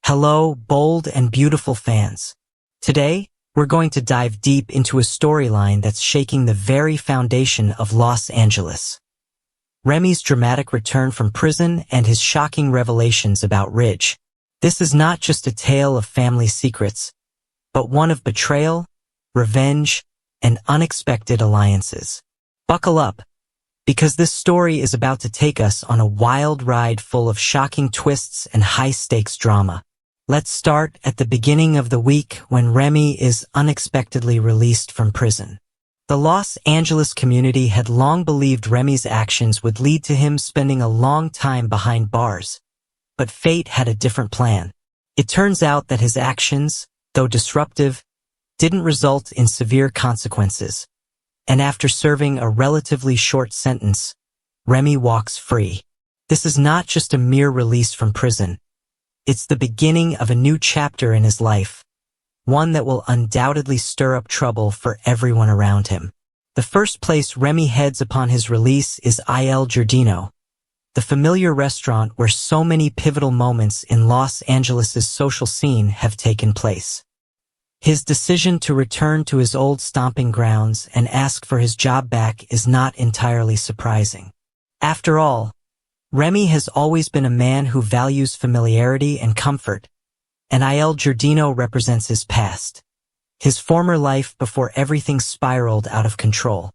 Hello, bold and beautiful fans. Today, we're going to dive deep into a storyline that's shaking the very foundation of Los Angeles. Remy's dramatic return from prison and his shocking revelations about Ridge. This is not just a tale of family secrets, but one of betrayal, revenge, and unexpected alliances. Buckle up, because this story is about to take us on a wild ride full of shocking twists and high-stakes drama. Let's start at the beginning of the week when Remy is unexpectedly released from prison. The Los Angeles community had long believed Remy's actions would lead to him spending a long time behind bars. But fate had a different plan. It turns out that his actions, though disruptive, didn't result in severe consequences. And after serving a relatively short sentence, Remy walks free. This is not just a mere release from prison. It's the beginning of a new chapter in his life, one that will undoubtedly stir up trouble for everyone around him. The first place Remy heads upon his release is Il Giardino, the familiar restaurant where so many pivotal moments in Los Angeles' social scene have taken place. His decision to return to his old stomping grounds and ask for his job back is not entirely surprising. After all, Remy has always been a man who values familiarity and comfort, and Il Giardino represents his past, his former life before everything spiraled out of control.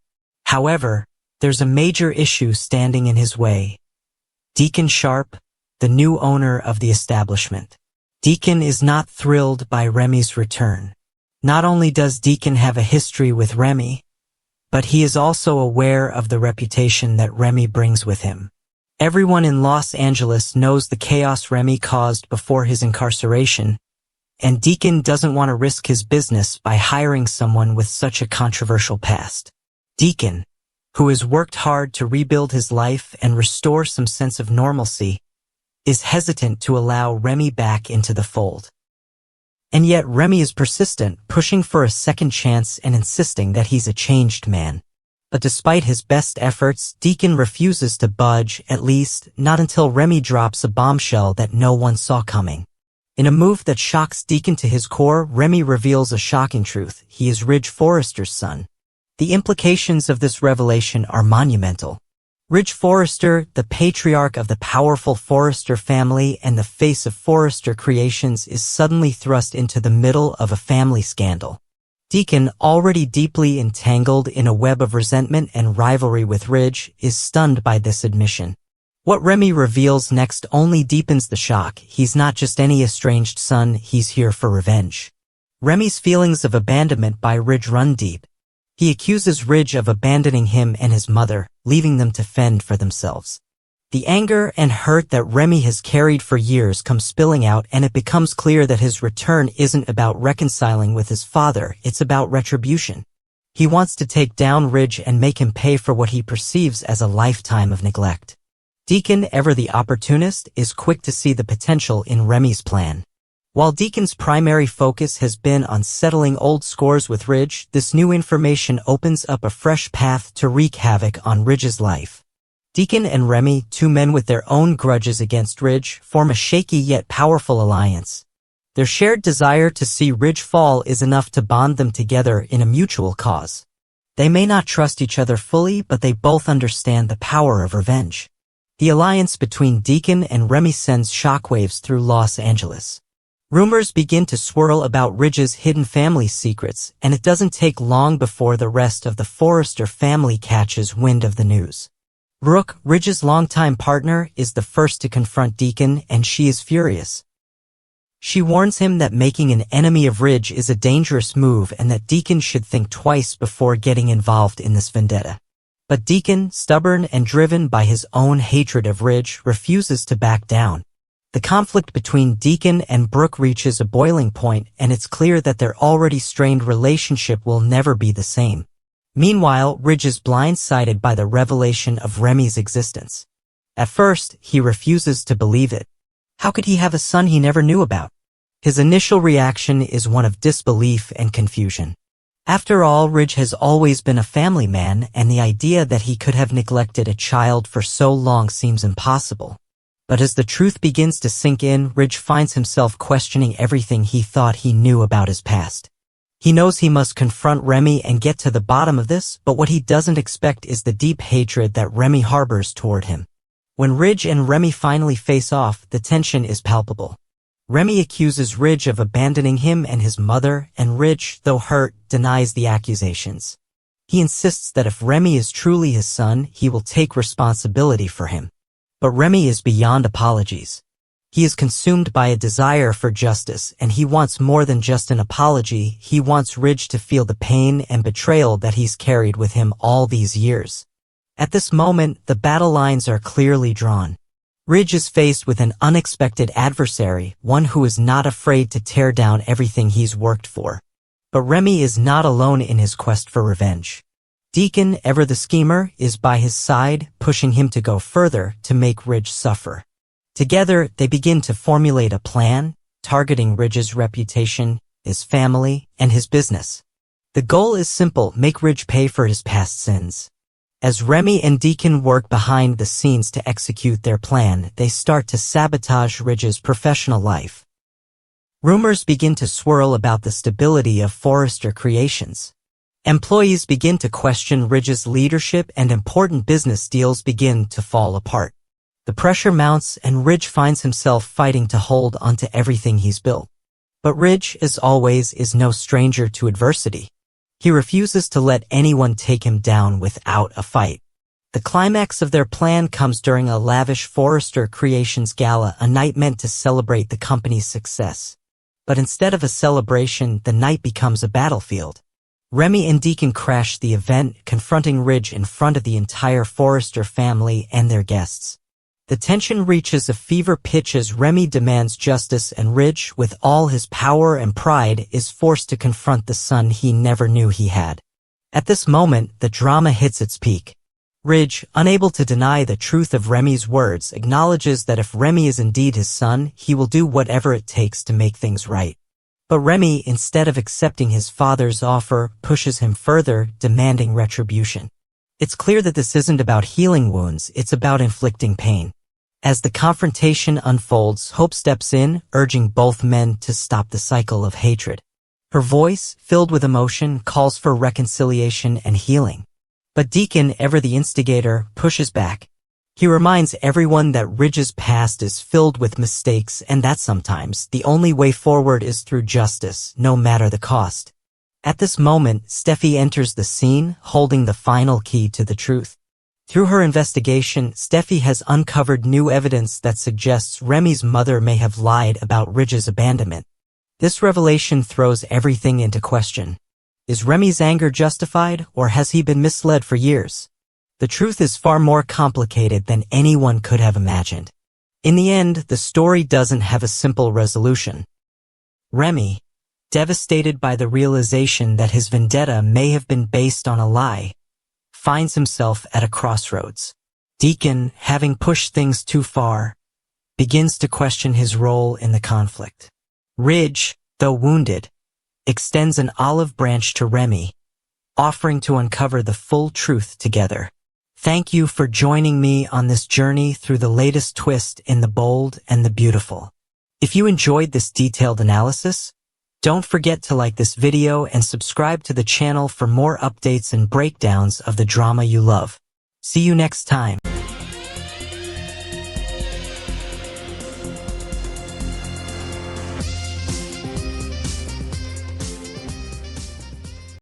However, there's a major issue standing in his way. Deacon Sharp, the new owner of the establishment. Deacon is not thrilled by Remy's return. Not only does Deacon have a history with Remy, but he is also aware of the reputation that Remy brings with him. Everyone in Los Angeles knows the chaos Remy caused before his incarceration, and Deacon doesn't want to risk his business by hiring someone with such a controversial past. Deacon, who has worked hard to rebuild his life and restore some sense of normalcy, is hesitant to allow Remy back into the fold. And yet Remy is persistent, pushing for a second chance and insisting that he's a changed man. But despite his best efforts, Deacon refuses to budge, at least not until Remy drops a bombshell that no one saw coming. In a move that shocks Deacon to his core, Remy reveals a shocking truth: he is Ridge Forrester's son. The implications of this revelation are monumental. Ridge Forrester, the patriarch of the powerful Forrester family and the face of Forrester Creations, is suddenly thrust into the middle of a family scandal. Deacon, already deeply entangled in a web of resentment and rivalry with Ridge, is stunned by this admission. What Remy reveals next only deepens the shock. He's not just any estranged son, he's here for revenge. Remy's feelings of abandonment by Ridge run deep. He accuses Ridge of abandoning him and his mother, leaving them to fend for themselves. The anger and hurt that Remy has carried for years come spilling out, and it becomes clear that his return isn't about reconciling with his father, it's about retribution. He wants to take down Ridge and make him pay for what he perceives as a lifetime of neglect. Deacon, ever the opportunist, is quick to see the potential in Remy's plan. While Deacon's primary focus has been on settling old scores with Ridge, this new information opens up a fresh path to wreak havoc on Ridge's life. Deacon and Remy, two men with their own grudges against Ridge, form a shaky yet powerful alliance. Their shared desire to see Ridge fall is enough to bond them together in a mutual cause. They may not trust each other fully, but they both understand the power of revenge. The alliance between Deacon and Remy sends shockwaves through Los Angeles. Rumors begin to swirl about Ridge's hidden family secrets, and it doesn't take long before the rest of the Forrester family catches wind of the news. Brooke, Ridge's longtime partner, is the first to confront Deacon, and she is furious. She warns him that making an enemy of Ridge is a dangerous move and that Deacon should think twice before getting involved in this vendetta. But Deacon, stubborn and driven by his own hatred of Ridge, refuses to back down. The conflict between Deacon and Brooke reaches a boiling point, and it's clear that their already strained relationship will never be the same. Meanwhile, Ridge is blindsided by the revelation of Remy's existence. At first, he refuses to believe it. How could he have a son he never knew about? His initial reaction is one of disbelief and confusion. After all, Ridge has always been a family man, and the idea that he could have neglected a child for so long seems impossible. But as the truth begins to sink in, Ridge finds himself questioning everything he thought he knew about his past. He knows he must confront Remy and get to the bottom of this, but what he doesn't expect is the deep hatred that Remy harbors toward him. When Ridge and Remy finally face off, the tension is palpable. Remy accuses Ridge of abandoning him and his mother, and Ridge, though hurt, denies the accusations. He insists that if Remy is truly his son, he will take responsibility for him. But Remy is beyond apologies. He is consumed by a desire for justice, and he wants more than just an apology. He wants Ridge to feel the pain and betrayal that he's carried with him all these years. At this moment, the battle lines are clearly drawn. Ridge is faced with an unexpected adversary, one who is not afraid to tear down everything he's worked for. But Remy is not alone in his quest for revenge. Deacon, ever the schemer, is by his side, pushing him to go further to make Ridge suffer. Together, they begin to formulate a plan, targeting Ridge's reputation, his family, and his business. The goal is simple: make Ridge pay for his past sins. As Remy and Deacon work behind the scenes to execute their plan, they start to sabotage Ridge's professional life. Rumors begin to swirl about the stability of Forrester Creations. Employees begin to question Ridge's leadership, and important business deals begin to fall apart. The pressure mounts, and Ridge finds himself fighting to hold onto everything he's built. But Ridge, as always, is no stranger to adversity. He refuses to let anyone take him down without a fight. The climax of their plan comes during a lavish Forrester Creations gala, a night meant to celebrate the company's success. But instead of a celebration, the night becomes a battlefield. Remy and Deacon crash the event, confronting Ridge in front of the entire Forrester family and their guests. The tension reaches a fever pitch as Remy demands justice, and Ridge, with all his power and pride, is forced to confront the son he never knew he had. At this moment, the drama hits its peak. Ridge, unable to deny the truth of Remy's words, acknowledges that if Remy is indeed his son, he will do whatever it takes to make things right. But Remy, instead of accepting his father's offer, pushes him further, demanding retribution. It's clear that this isn't about healing wounds, it's about inflicting pain. As the confrontation unfolds, Hope steps in, urging both men to stop the cycle of hatred. Her voice, filled with emotion, calls for reconciliation and healing. But Deacon, ever the instigator, pushes back. He reminds everyone that Ridge's past is filled with mistakes, and that sometimes the only way forward is through justice, no matter the cost. At this moment, Steffi enters the scene, holding the final key to the truth. Through her investigation, Steffi has uncovered new evidence that suggests Remy's mother may have lied about Ridge's abandonment. This revelation throws everything into question. Is Remy's anger justified, or has he been misled for years? The truth is far more complicated than anyone could have imagined. In the end, the story doesn't have a simple resolution. Remy, devastated by the realization that his vendetta may have been based on a lie, finds himself at a crossroads. Deacon, having pushed things too far, begins to question his role in the conflict. Ridge, though wounded, extends an olive branch to Remy, offering to uncover the full truth together. Thank you for joining me on this journey through the latest twist in the bold and the beautiful. If you enjoyed this detailed analysis, don't forget to like this video and subscribe to the channel for more updates and breakdowns of the drama you love. See you next time.